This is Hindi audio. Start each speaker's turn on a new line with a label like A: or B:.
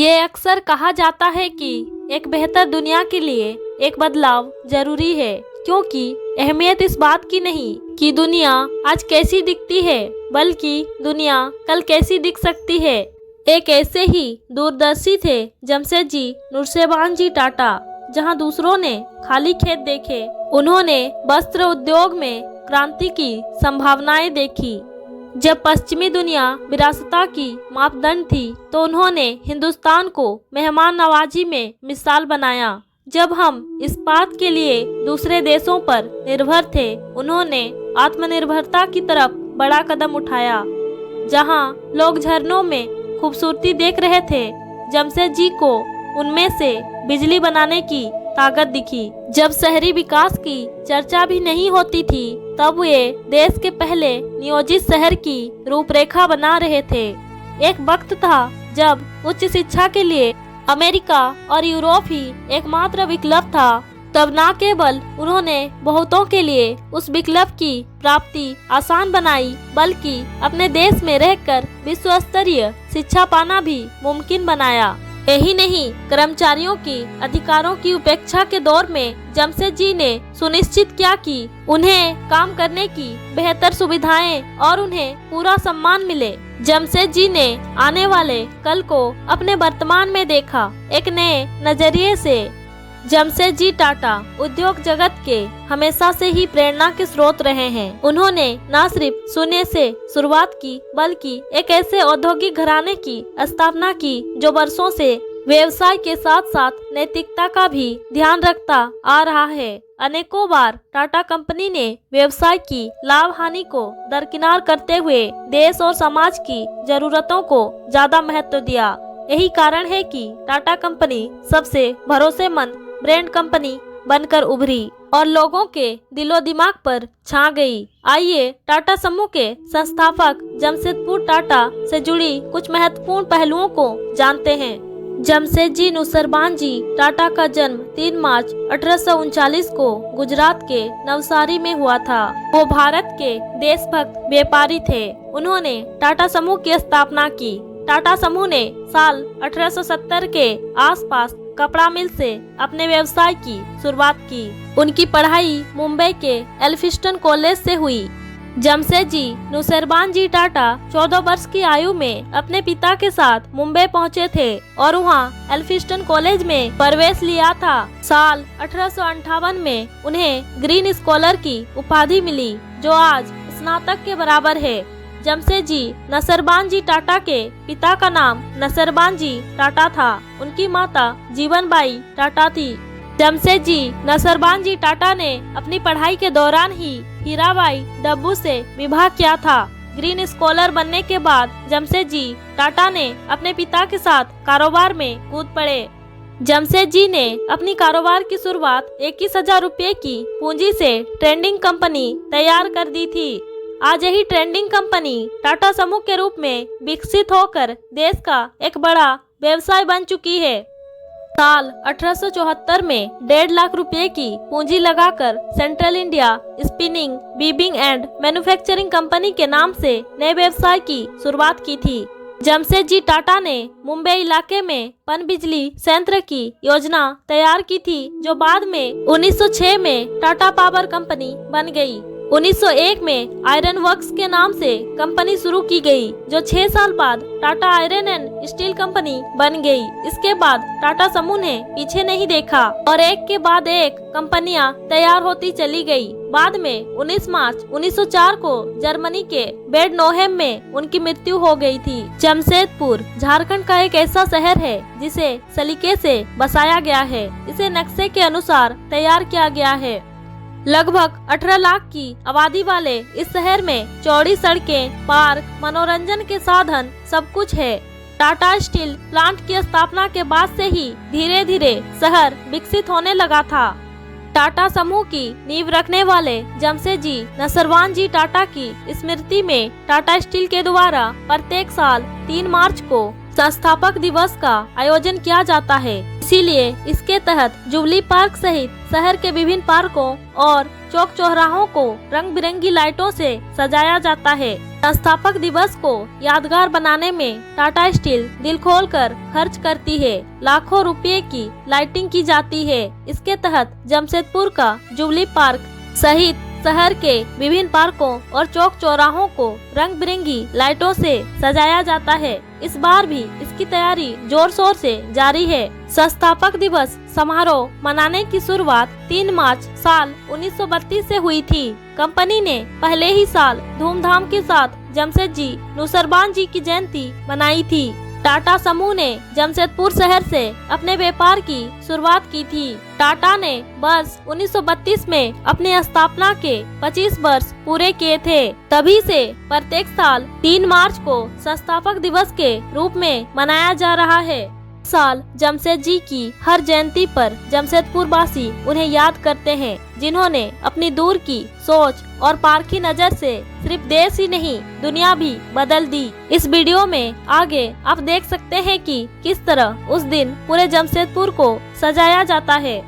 A: ये अक्सर कहा जाता है कि एक बेहतर दुनिया के लिए एक बदलाव जरूरी है, क्योंकि अहमियत इस बात की नहीं कि दुनिया आज कैसी दिखती है, बल्कि दुनिया कल कैसी दिख सकती है। एक ऐसे ही दूरदर्शी थे जमशेदजी नुरसेबान जी टाटा। जहां दूसरों ने खाली खेत देखे, उन्होंने वस्त्र उद्योग में क्रांति की संभावनाएं देखी। जब पश्चिमी दुनिया विरासत की मापदंड थी, तो उन्होंने हिंदुस्तान को मेहमान नवाजी में मिसाल बनाया। जब हम इस्पात के लिए दूसरे देशों पर निर्भर थे, उन्होंने आत्मनिर्भरता की तरफ बड़ा कदम उठाया। जहां लोग झरनों में खूबसूरती देख रहे थे, जमशेदजी को उनमें से बिजली बनाने की ताकत दिखी। जब शहरी विकास की चर्चा भी नहीं होती थी, तब वे देश के पहले नियोजित शहर की रूपरेखा बना रहे थे। एक वक्त था जब उच्च शिक्षा के लिए अमेरिका और यूरोप ही एकमात्र विकल्प था। तब न केवल उन्होंने बहुतों के लिए उस विकल्प की प्राप्ति आसान बनाई, बल्कि अपने देश में रहकर विश्व स्तरीय शिक्षा पाना भी मुमकिन बनाया। यही नहीं, कर्मचारियों की अधिकारों की उपेक्षा के दौर में जमशेदजी ने सुनिश्चित किया कि उन्हें काम करने की बेहतर सुविधाएं और उन्हें पूरा सम्मान मिले। जमशेदजी ने आने वाले कल को अपने वर्तमान में देखा, एक नए नजरिए से। जमशेदजी टाटा उद्योग जगत के हमेशा से ही प्रेरणा के स्रोत रहे हैं। उन्होंने न सिर्फ शून्य से शुरुआत की, बल्कि एक ऐसे औद्योगिक घराने की स्थापना की जो वर्षों से व्यवसाय के साथ साथ नैतिकता का भी ध्यान रखता आ रहा है। अनेकों बार टाटा कंपनी ने व्यवसाय की लाभ हानि को दरकिनार करते हुए देश और समाज की जरूरतों को ज्यादा महत्व दिया। यही कारण है कि टाटा कंपनी सबसे भरोसेमंद ब्रांड कंपनी बनकर उभरी और लोगों के दिलो दिमाग पर छा गई। आइए टाटा समूह के संस्थापक जमशेदपुर टाटा से जुड़ी कुछ महत्वपूर्ण पहलुओं को जानते हैं। जमशेदजी नुरसेबान जी टाटा का जन्म 3 मार्च 1839 को गुजरात के नवसारी में हुआ था। वो भारत के देशभक्त व्यापारी थे। उन्होंने टाटा समूह की स्थापना की। टाटा समूह ने साल 1870 के आसपास कपड़ा मिल से अपने व्यवसाय की शुरुआत की। उनकी पढ़ाई मुंबई के एल्फिंस्टन कॉलेज से हुई। जमशेदजी नुरसेबान जी टाटा 14 वर्ष की आयु में अपने पिता के साथ मुंबई पहुंचे थे और वहां एल्फिंस्टन कॉलेज में प्रवेश लिया था। साल 1858 में उन्हें ग्रीन स्कॉलर की उपाधि मिली, जो आज स्नातक के बराबर है। जमशेदजी नुरसेबान जी टाटा के पिता का नाम नुरसेबान जी टाटा था। उनकी माता जीवनबाई टाटा थी। जमशेदजी नुरसेबान जी टाटा ने अपनी पढ़ाई के दौरान ही हीराबाई डब्बू से विवाह किया था। ग्रीन स्कॉलर बनने के बाद जमशेदजी टाटा ने अपने पिता के साथ कारोबार में कूद पड़े। जमशेदजी ने अपनी कारोबार की शुरुआत 21,000 रुपये की पूंजी से ट्रेडिंग कंपनी तैयार कर दी थी। आज यही ट्रेडिंग कंपनी टाटा समूह के रूप में विकसित होकर देश का एक बड़ा व्यवसाय बन चुकी है। साल 1874 में 1.5 लाख रुपए की पूंजी लगाकर central India spinning, weaving and manufacturing company के नाम से नए व्यवसाय की शुरुआत की थी। जमशेदजी टाटा ने मुंबई इलाके में पनबिजली संयंत्र की योजना तैयार की थी, जो बाद में 1906 में टाटा पावर कंपनी बन गई। 1901 में आयरन वर्क्स के नाम से कंपनी शुरू की गई, जो 6 साल बाद Tata iron and steel company बन गई। इसके बाद टाटा समूह ने पीछे नहीं देखा और एक के बाद एक कंपनियां तैयार होती चली गई। बाद में 19 मार्च 1904 को जर्मनी के बेड नोहेम में उनकी मृत्यु हो गई थी। जमशेदपुर झारखंड का एक ऐसा शहर है जिसे सलीके से बसाया गया है। इसे नक्शे के अनुसार तैयार किया गया है। लगभग 18 लाख की आबादी वाले इस शहर में चौड़ी सड़कें, पार्क, मनोरंजन के साधन सब कुछ है। टाटा स्टील प्लांट की स्थापना के बाद से ही धीरे धीरे शहर विकसित होने लगा था। टाटा समूह की नींव रखने वाले जमशेदजी नुरसेबान जी टाटा की स्मृति में टाटा स्टील के द्वारा प्रत्येक साल 3 मार्च को संस्थापक दिवस का आयोजन किया जाता है। इसीलिए इसके तहत जुबली पार्क सहित शहर के विभिन्न पार्कों और चौक चौराहों को रंग बिरंगी लाइटों से सजाया जाता है। संस्थापक दिवस को यादगार बनाने में टाटा स्टील दिल खोलकर खर्च करती है। लाखों रुपए की लाइटिंग की जाती है। इसके तहत जमशेदपुर का जुबली पार्क सहित शहर के विभिन्न पार्कों और चौक चौराहों को रंग बिरंगी लाइटों से सजाया जाता है। इस बार भी इसकी तैयारी जोर शोर से जारी है। संस्थापक दिवस समारोह मनाने की शुरुआत 3 मार्च साल 1932 से हुई थी। कंपनी ने पहले ही साल धूमधाम के साथ जमशेदजी नूसरबान जी की जयंती मनाई थी। टाटा समूह ने जमशेदपुर शहर से अपने व्यापार की शुरुआत की थी। टाटा ने वर्ष 1932 में अपने स्थापना के 25 वर्ष पूरे किए थे। तभी से प्रत्येक साल 3 मार्च को संस्थापक दिवस के रूप में मनाया जा रहा है। साल जमशेदजी की हर जयंती पर जमशेदपुर वासी उन्हें याद करते हैं, जिन्होंने अपनी दूर की सोच और पारखी नजर से सिर्फ देश ही नहीं दुनिया भी बदल दी। इस वीडियो में आगे आप देख सकते हैं कि किस तरह उस दिन पूरे जमशेदपुर को सजाया जाता है।